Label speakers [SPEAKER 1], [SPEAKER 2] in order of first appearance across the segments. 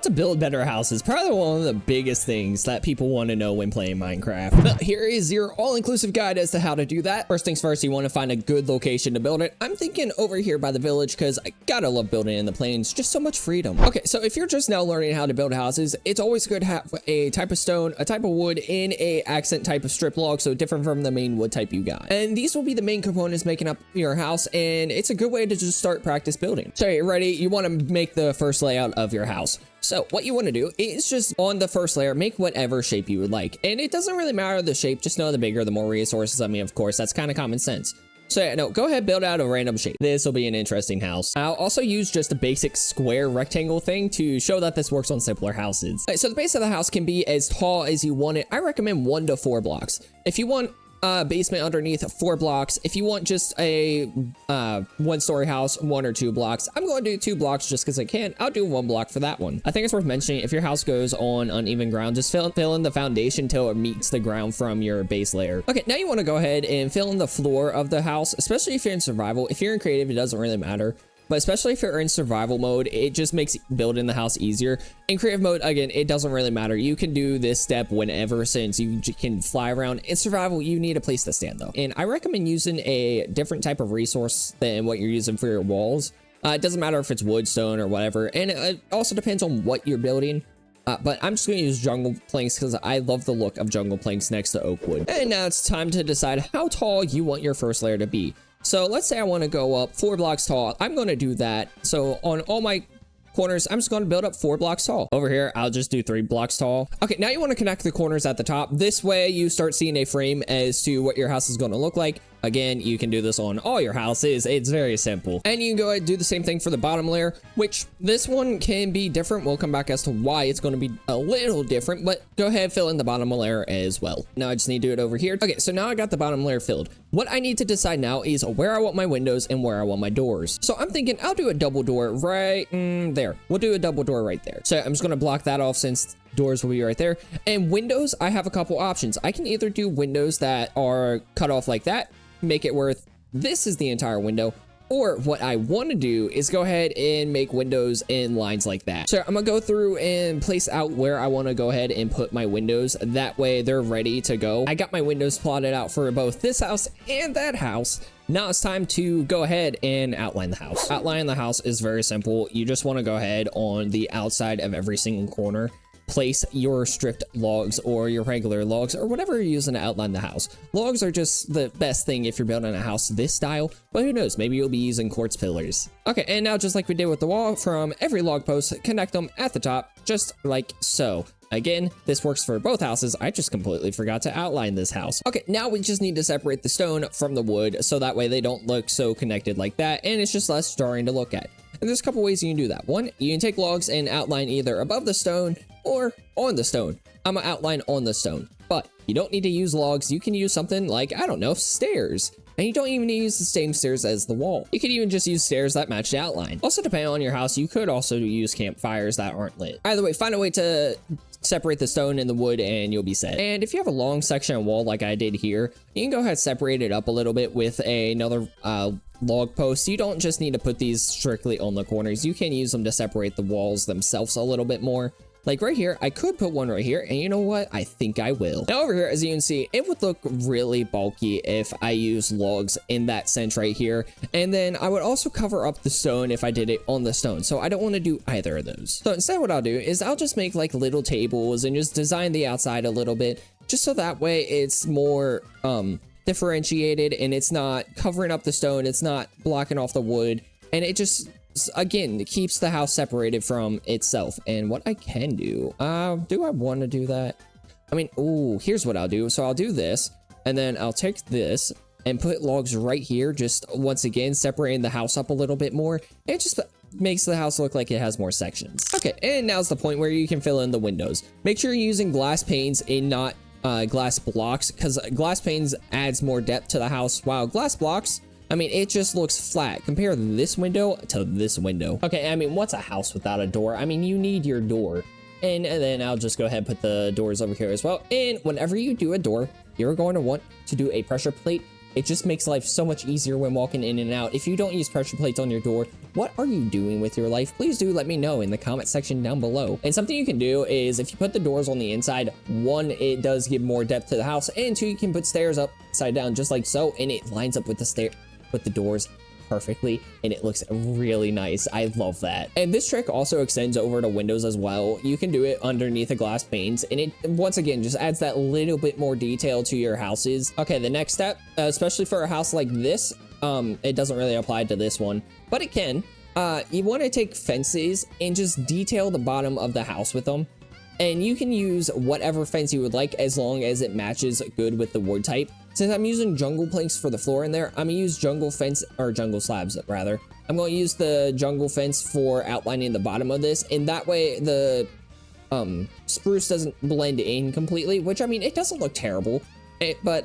[SPEAKER 1] to build better houses, probably one of the biggest things that people want to know when playing Minecraft. But here is your all-inclusive guide as to how to do that. First things first, you want to find a good location to build it. I'm thinking over here by the village because I gotta love building in the plains, just so much freedom. Okay, so if you're just now learning how to build houses, it's always good to have a type of stone, a type of wood, and a accent type of strip log, so different from the main wood type you got. And these will be the main components making up your house, and it's a good way to just start practice building. So you're ready, you want to make the first layout of your house. So what you want to do is just on the first layer, make whatever shape you would like. And it doesn't really matter the shape, just know the bigger, the more resources. I mean, of course, that's kind of common sense. So yeah, no, go ahead, build out a random shape. This will be an interesting house. I'll also use just a basic square rectangle thing to show that this works on simpler houses. Right, so the base of the house can be as tall as you want it. I recommend 1 to 4 blocks. If you want basement underneath, 4 blocks. If you want just a 1-story house, 1 or 2 blocks. I'm going to do 2 blocks just because I can. I'll do 1 block for that one. I think it's worth mentioning, if your house goes on uneven ground, just fill in the foundation till it meets the ground from your base layer. Okay, now you want to go ahead and fill in the floor of the house, especially if you're in survival. If you're in creative, it doesn't really matter. But especially if you're in survival mode, it just makes building the house easier. In creative mode, again, it doesn't really matter. You can do this step whenever, since you can fly around. In survival, you need a place to stand though. And I recommend using a different type of resource than what you're using for your walls. It doesn't matter if it's wood, stone, or whatever. And it also depends on what you're building. But I'm just going to use jungle planks because I love the look of jungle planks next to oak wood. And now it's time to decide how tall you want your first layer to be. So let's say I want to go up 4 blocks tall. I'm going to do that. So on all my corners, I'm just going to build up 4 blocks tall. Over here, I'll just do 3 blocks tall. Okay, now you want to connect the corners at the top. This way you start seeing a frame as to what your house is going to look like. Again, you can do this on all your houses. It's very simple. And you can go ahead and do the same thing for the bottom layer, which this one can be different. We'll come back as to why it's going to be a little different, but go ahead, fill in the bottom layer as well. Now I just need to do it over here. Okay, so now I got the bottom layer filled. What I need to decide now is where I want my windows and where I want my doors. So I'm thinking I'll do a double door right there. We'll do a double door right there. So I'm just going to block that off since doors will be right there. And windows, I have a couple options. I can either do windows that are cut off like that, make it worth this is the entire window, or what I want to do is go ahead and make windows in lines like that. So I'm gonna go through and place out where I want to go ahead and put my windows. That way they're ready to go. I got my windows plotted out for both this house and that house. Now it's time to go ahead and outline the house. Outlining the house is very simple. You just want to go ahead on the outside of every single corner, place your stripped logs or your regular logs or whatever you're using to outline the house. Logs are just the best thing if you're building a house this style, but who knows, maybe you'll be using quartz pillars. Okay, and now just like we did with the wall, from every log post, connect them at the top, just like so. Again, this works for both houses. I just completely forgot to outline this house. Okay, now we just need to separate the stone from the wood so that way they don't look so connected like that, and it's just less jarring to look at. And there's a couple ways you can do that. One, you can take logs and outline either above the stone or on the stone. I'm gonna outline on the stone, but you don't need to use logs. You can use something like, I don't know, stairs. And you don't even need to use the same stairs as the wall. You could even just use stairs that match the outline. Also, depending on your house, you could also use campfires that aren't lit. Either way, find a way to separate the stone and the wood and you'll be set. And if you have a long section of wall like I did here, you can go ahead and separate it up a little bit with another log post. You don't just need to put these strictly on the corners. You can use them to separate the walls themselves a little bit more. Like right here, I could put one right here, and you know what? I think I will. Now over here, as you can see, it would look really bulky if I use logs in that sense right here. And then I would also cover up the stone if I did it on the stone. So I don't want to do either of those. So instead what I'll do is I'll just make like little tables and just design the outside a little bit, just so that way it's more differentiated and it's not covering up the stone. It's not blocking off the wood, and it just, again, it keeps the house separated from itself. And what I can do I want to do that? I mean, ooh, here's what I'll do. So I'll do this, and then I'll take this and put logs right here, just once again separating the house up a little bit more. It just makes the house look like it has more sections. Okay, and now's the point where you can fill in the windows. Make sure you're using glass panes and not glass blocks, because glass panes adds more depth to the house, while glass blocks, I mean, it just looks flat. Compare this window to this window. Okay, I mean, what's a house without a door? I mean, you need your door. And then I'll just go ahead and put the doors over here as well. And whenever you do a door, you're going to want to do a pressure plate. It just makes life so much easier when walking in and out. If you don't use pressure plates on your door, What are you doing with your life? Please do let me know in the comment section down below. And something you can do is if you put the doors on the inside, one, it does give more depth to the house, and two, you can put stairs upside down just like so, and it lines up with the doors perfectly, and it looks really nice. I love that. And this trick also extends over to windows as well. You can do it underneath the glass panes, and it once again just adds that little bit more detail to your houses. Okay, the next step, especially for a house like this, it doesn't really apply to this one, but it can. You want to take fences and just detail the bottom of the house with them. And you can use whatever fence you would like as long as it matches good with the wood type. Since I'm using jungle planks for the floor in there, I'm gonna use jungle fence, or jungle slabs rather. I'm going to use the jungle fence for outlining the bottom of this, and that way the spruce doesn't blend in completely, which I mean, it doesn't look terrible, but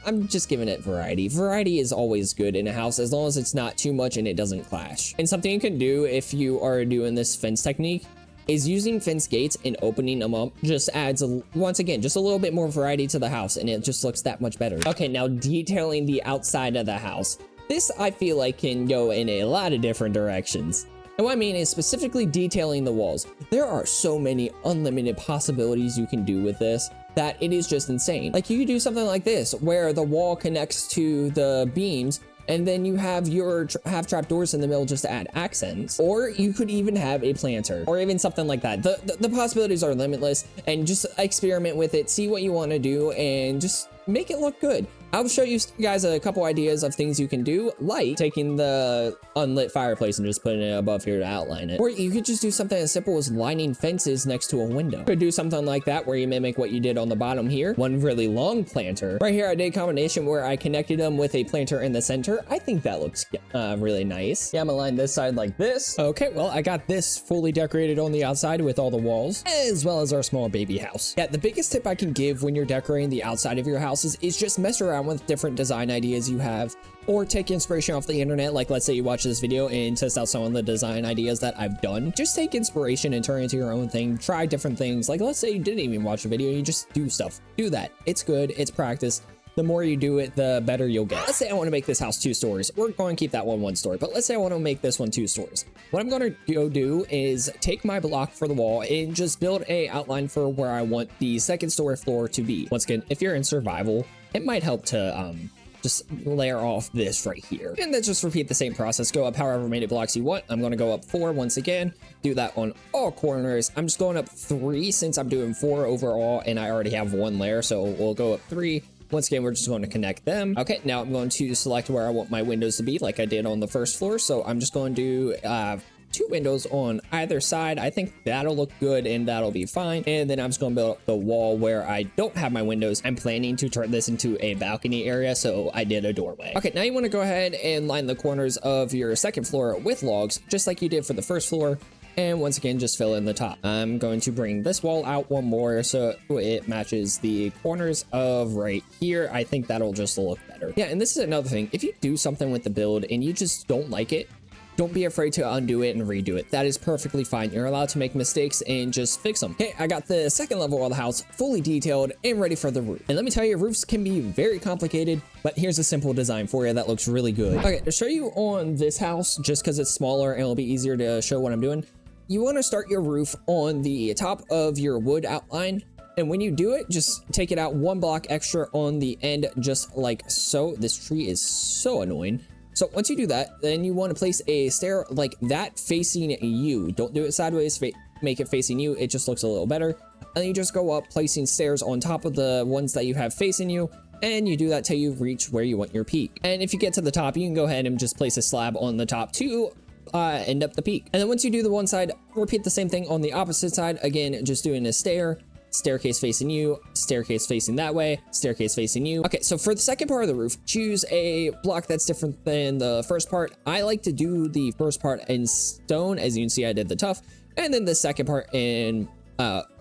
[SPEAKER 1] I'm just giving it variety. Variety is always good in a house as long as it's not too much and it doesn't clash. And something you can do if you are doing this fence technique is using fence gates and opening them up just adds, once again, just a little bit more variety to the house, and it just looks that much better. Okay, now detailing the outside of the house. This, I feel like, can go in a lot of different directions. And what I mean is specifically detailing the walls. There are so many unlimited possibilities you can do with this that it is just insane. Like, you could do something like this, where the wall connects to the beams, and then you have your half trap doors in the middle just to add accents. Or you could even have a planter, or even something like that. The possibilities are limitless, and just experiment with it, see what you want to do, and just make it look good. I'll show you guys a couple ideas of things you can do, like taking the unlit fireplace and just putting it above here to outline it. Or you could just do something as simple as lining fences next to a window. Could do something like that where you mimic what you did on the bottom here. One really long planter. Right here I did a combination where I connected them with a planter in the center. I think that looks really nice. Yeah, I'm gonna line this side like this. Okay, well, I got this fully decorated on the outside with all the walls, as well as our small baby house. Yeah, the biggest tip I can give when you're decorating the outside of your houses is just mess around with different design ideas you have, or take inspiration off the internet. Like, let's say you watch this video and test out some of the design ideas that I've done. Just take inspiration and turn it into your own thing. Try different things. Like, let's say you didn't even watch a video, you just do stuff. Do that. It's good. It's practice. The more you do it, the better you'll get. Let's say I want to make this house 2 stories. We're going to keep that one story, but let's say I want to make this one 2 stories. What I'm going to go do is take my block for the wall and just build a outline for where I want the second story floor to be. Once again, if you're in survival, it might help to just layer off this right here, and then just repeat the same process. Go up however many blocks you want. I'm going to go up 4 once again, do that on all corners. I'm just going up 3 since I'm doing 4 overall and I already have 1 layer, so we'll go up 3. Once again, we're just going to connect them. Okay, now I'm going to select where I want my windows to be like I did on the first floor. So I'm just going to do 2 windows on either side. I think that'll look good and that'll be fine. And then I'm just going to build up the wall where I don't have my windows. I'm planning to turn this into a balcony area, so I did a doorway. Okay, now you want to go ahead and line the corners of your second floor with logs, just like you did for the first floor. And once again, just fill in the top. I'm going to bring this wall out 1 more so it matches the corners of right here. I think that'll just look better. Yeah, and this is another thing. If you do something with the build and you just don't like it, don't be afraid to undo it and redo it. That is perfectly fine. You're allowed to make mistakes and just fix them. Okay, I got the second level of the house fully detailed and ready for the roof. And let me tell you, roofs can be very complicated, but here's a simple design for you that looks really good. Okay, to show you on this house, just because it's smaller and it'll be easier to show what I'm doing, you want to start your roof on the top of your wood outline. And when you do it, just take it out 1 block extra on the end, just like so. This tree is so annoying. So once you do that, then you want to place a stair like that facing you. Don't do it sideways, make it facing you. It just looks a little better. And you just go up placing stairs on top of the ones that you have facing you. And you do that till you reach where you want your peak. And if you get to the top, you can go ahead and just place a slab on the top too. End up the peak. And then once you do the one side, repeat the same thing on the opposite side. Again, just doing a staircase facing you, staircase facing that way, staircase facing you. Okay, so for the second part of the roof, choose a block that's different than the first part. I like to do the first part in stone. As you can see, I did the tuff, and then the second part in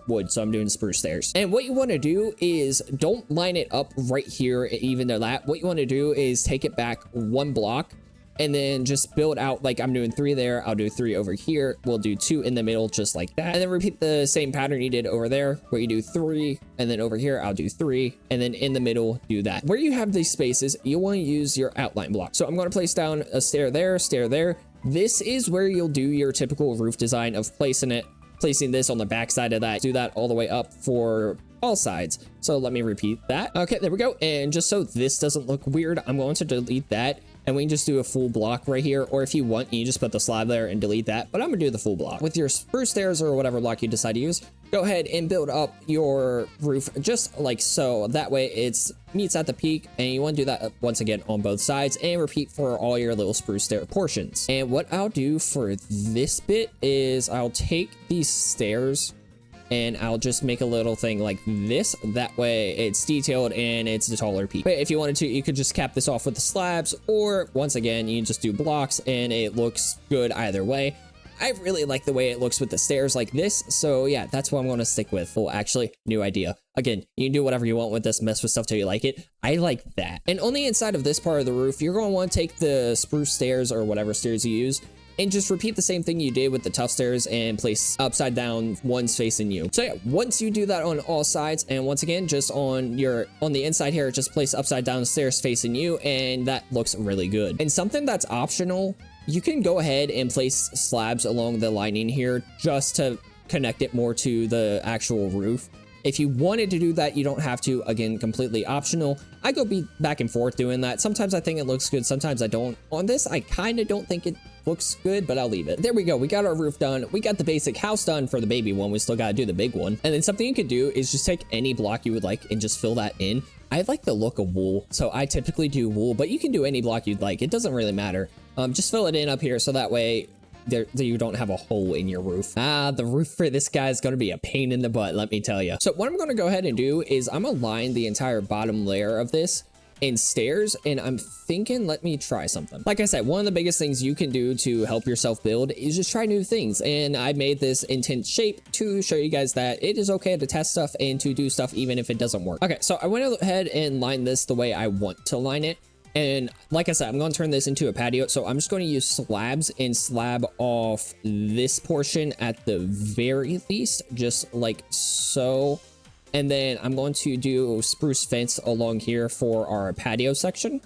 [SPEAKER 1] wood, so I'm doing spruce stairs. And what you want to do is don't line it up right here, even though that. What you want to do is take it back 1 block and then just build out. Like I'm doing 3 there, I'll do 3 over here, we'll do 2 in the middle just like that, and then repeat the same pattern you did over there where you do 3, and then over here I'll do 3, and then in the middle do that. Where you have these spaces, you want to use your outline block. So I'm going to place down a stair there, This is where you'll do your typical roof design of placing this on the back side of that. Do that all the way up for all sides. So let me repeat that. Okay, there we go. And just so this doesn't look weird, I'm going to delete that. And we can just do a full block right here. Or if you want, you just put the slab there and delete that. But I'm gonna do the full block. With your spruce stairs or whatever block you decide to use, go ahead and build up your roof just like so. That way it meets at the peak. And you want to do that once again on both sides and repeat for all your little spruce stair portions. And what I'll do for this bit is I'll take these stairs and I'll just make a little thing like this. That way it's detailed and it's the taller peak. But if you wanted to, you could just cap this off with the slabs, or once again, you can just do blocks and it looks good either way. I really like the way it looks with the stairs like this. So yeah, that's what I'm going to stick with. Well, actually, new idea. Again, you can do whatever you want with this, mess with stuff till you like it. I like that. And on the inside of this part of the roof, you're going to want to take the spruce stairs or whatever stairs you use and just repeat the same thing you did with the tough stairs and place upside down ones facing you. So yeah, once you do that on all sides, and once again, just on the inside here, just place upside down stairs facing you, and that looks really good. And something that's optional, you can go ahead and place slabs along the lining here just to connect it more to the actual roof. If you wanted to do that, you don't have to. Again, completely optional. I go back and forth doing that. Sometimes I think it looks good, sometimes I don't. On this, I kind of don't think it looks good, but I'll leave it. There we go. We got our roof done. We got the basic house done for the baby one. We still got to do the big one. And then something you could do is just take any block you would like and just fill that in. I like the look of wool, so I typically do wool, but you can do any block you'd like. It doesn't really matter. Just fill it in up here so that way you don't have a hole in your roof. The roof for this guy is going to be a pain in the butt, let me tell you. So what I'm going to go ahead and do is I'm going to line the entire bottom layer of this in stairs, and I'm thinking, let me try something. Like I said, one of the biggest things you can do to help yourself build is just try new things, and I made this intense shape to show you guys that it is okay to test stuff and to do stuff even if it doesn't work. Okay, so I went ahead and lined this the way I want to line it. And like I said, I'm going to turn this into a patio. So I'm just going to use slabs and slab off this portion at the very least, just like so. And then I'm going to do spruce fence along here for our patio section.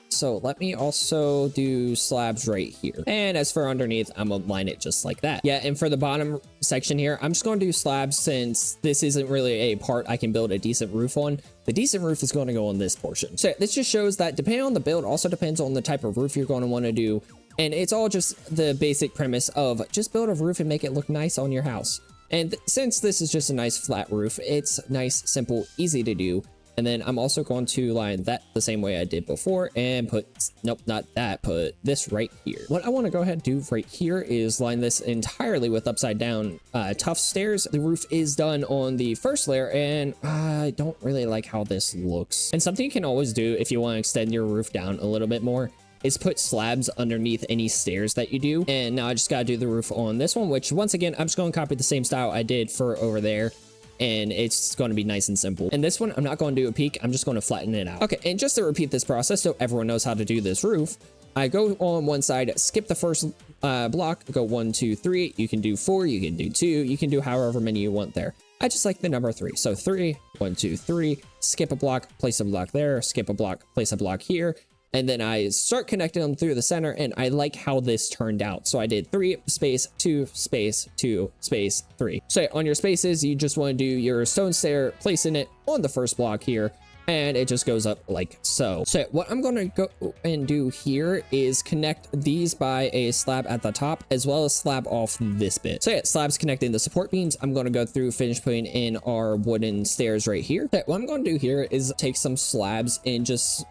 [SPEAKER 1] So let me also do slabs right here. And as for underneath, I'm gonna line it just like that. Yeah, and for the bottom section here, I'm just going to do slabs since this isn't really a part I can build a decent roof on. The decent roof is going to go on this portion. So this just shows that depending on the build also depends on the type of roof you're going to want to do. And it's all just the basic premise of just build a roof and make it look nice on your house. And since this is just a nice flat roof, it's nice, simple, easy to do. And then I'm also going to line that the same way I did before and put, nope, not that, put this right here. What I want to go ahead and do right here is line this entirely with upside down tough stairs. The roof is done on the first layer and I don't really like how this looks. And something you can always do if you want to extend your roof down a little bit more is put slabs underneath any stairs that you do. And now I just got to do the roof on this one, which once again, I'm just going to copy the same style I did for over there. And it's going to be nice and simple. And this one, I'm not going to do a peak. I'm just going to flatten it out. Okay, and just to repeat this process so everyone knows how to do this roof, I go on one side, skip the first block, go 1, 2, 3. You can do 4, you can do 2, you can do however many you want there. I just like the number 3. So 3, 1, 2, 3, skip a block, place a block there, skip a block, place a block here. And then I start connecting them through the center, and I like how this turned out. So I did 3 space 2 space 2 space 3. So on your spaces, you just want to do your stone stair, placing it on the first block here, and it just goes up like so. So what I'm going to go and do here is connect these by a slab at the top, as well as slab off this bit. So yeah, slabs connecting the support beams. I'm going to go through, finish putting in our wooden stairs right here. So what I'm going to do here is take some slabs and just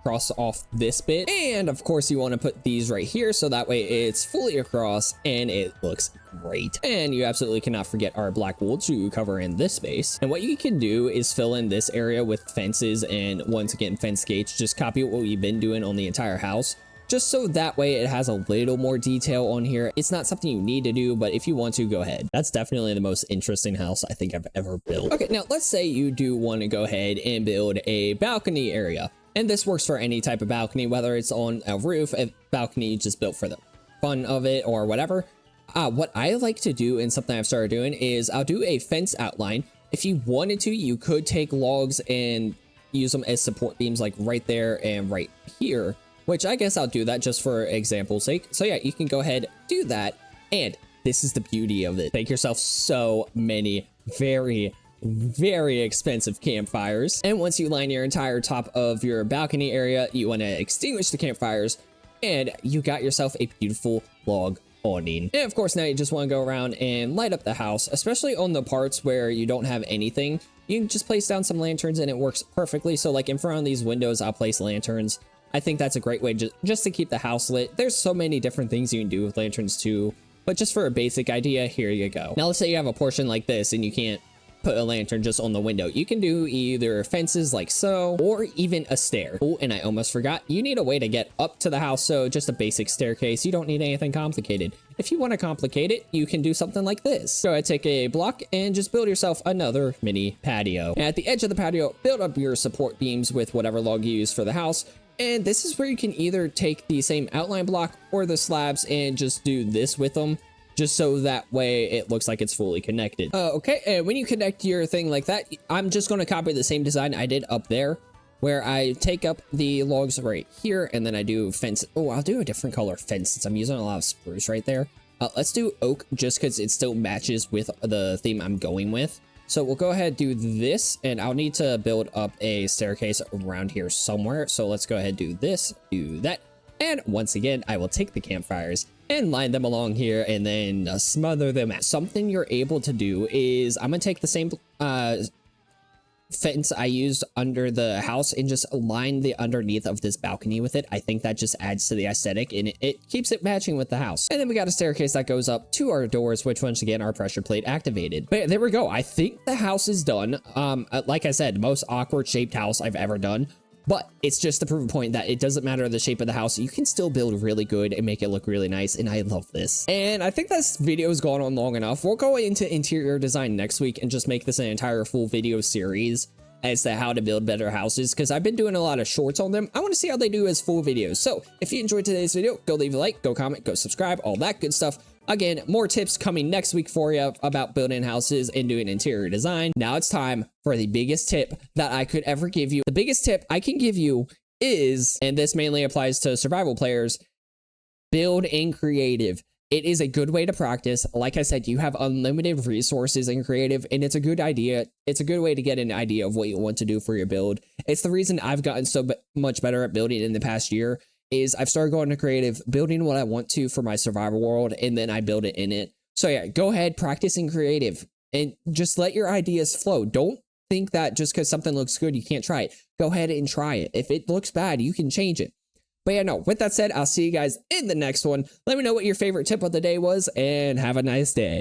[SPEAKER 1] cross off this bit, and of course you want to put these right here so that way it's fully across and it looks great. And you absolutely cannot forget our black wool to cover in this space. And what you can do is fill in this area with fences, and once again fence gates. Just copy what we've been doing on the entire house, just so that way it has a little more detail on here. It's not something you need to do, but if you want to, go ahead. That's definitely the most interesting house I think I've ever built. Okay, now let's say you do want to go ahead and build a balcony area. And this works for any type of balcony, whether it's on a roof, a balcony just built for the fun of it or whatever. What I like to do, and something I've started doing, is I'll do a fence outline. If you wanted to, you could take logs and use them as support beams like right there and right here. which I guess I'll do that just for example's sake. So yeah, you can go ahead, do that. And this is the beauty of it. Make yourself so many very expensive campfires. And once you line your entire top of your balcony area, you want to extinguish the campfires, and you got yourself a beautiful log awning. And of course, now you just want to go around and light up the house, especially on the parts where you don't have anything. You can just place down some lanterns and it works perfectly. So like in front of these windows, I'll place lanterns. I think that's a great way just to keep the house lit. There's so many different things you can do with lanterns too, but just for a basic idea, here you go. Now let's say you have a portion like this and you can't put a lantern just on the window. You can do either fences like so, or even a stair. Oh, and I almost forgot, you need a way to get up to the house, so just a basic staircase. You don't need anything complicated. If you want to complicate it, you can do something like this. Go ahead, take a block and just build yourself another mini patio. And at the edge of the patio, build up your support beams with whatever log you use for the house. And this is where you can either take the same outline block or the slabs and just do this with them, just so that way it looks like it's fully connected. Okay, and when you connect your thing like that, I'm just going to copy the same design I did up there, where I take up the logs right here, and then I do fence. Oh, I'll do a different color fence since I'm using a lot of spruce right there. Let's do oak just because it still matches with the theme I'm going with. So we'll go ahead and do this, and I'll need to build up a staircase around here somewhere. So let's go ahead and do this, do that. And once again, I will take the campfires and line them along here and then smother them. Something you're able to do is I'm gonna take the same fence I used under the house and just line the underneath of this balcony with it. I think that just adds to the aesthetic and it keeps it matching with the house. And then we got a staircase that goes up to our doors, which once again are pressure plate activated. But yeah, there we go. I think the house is done. Like I said, most awkward shaped house I've ever done. But it's just to prove a point that it doesn't matter the shape of the house. You can still build really good and make it look really nice. And I love this. And I think this video has gone on long enough. We'll go into interior design next week and just make this an entire full video series as to how to build better houses, because I've been doing a lot of shorts on them. I want to see how they do as full videos. So if you enjoyed today's video, go leave a like, go comment, go subscribe, all that good stuff. Again, more tips coming next week for you about building houses and doing interior design. Now it's time for the biggest tip that I could ever give you. The biggest tip I can give you is, and this mainly applies to survival players, build in creative. It is a good way to practice. Like I said, you have unlimited resources in creative, and it's a good idea. It's a good way to get an idea of what you want to do for your build. It's the reason I've gotten so much better at building in the past year. Is I've started going to creative, building what I want to for my survival world, and then I build it in it. So yeah, go ahead, practice in creative, and just let your ideas flow. Don't think that just because something looks good, you can't try it. Go ahead and try it. If it looks bad, you can change it. But yeah, no, with that said, I'll see you guys in the next one. Let me know what your favorite tip of the day was, and have a nice day.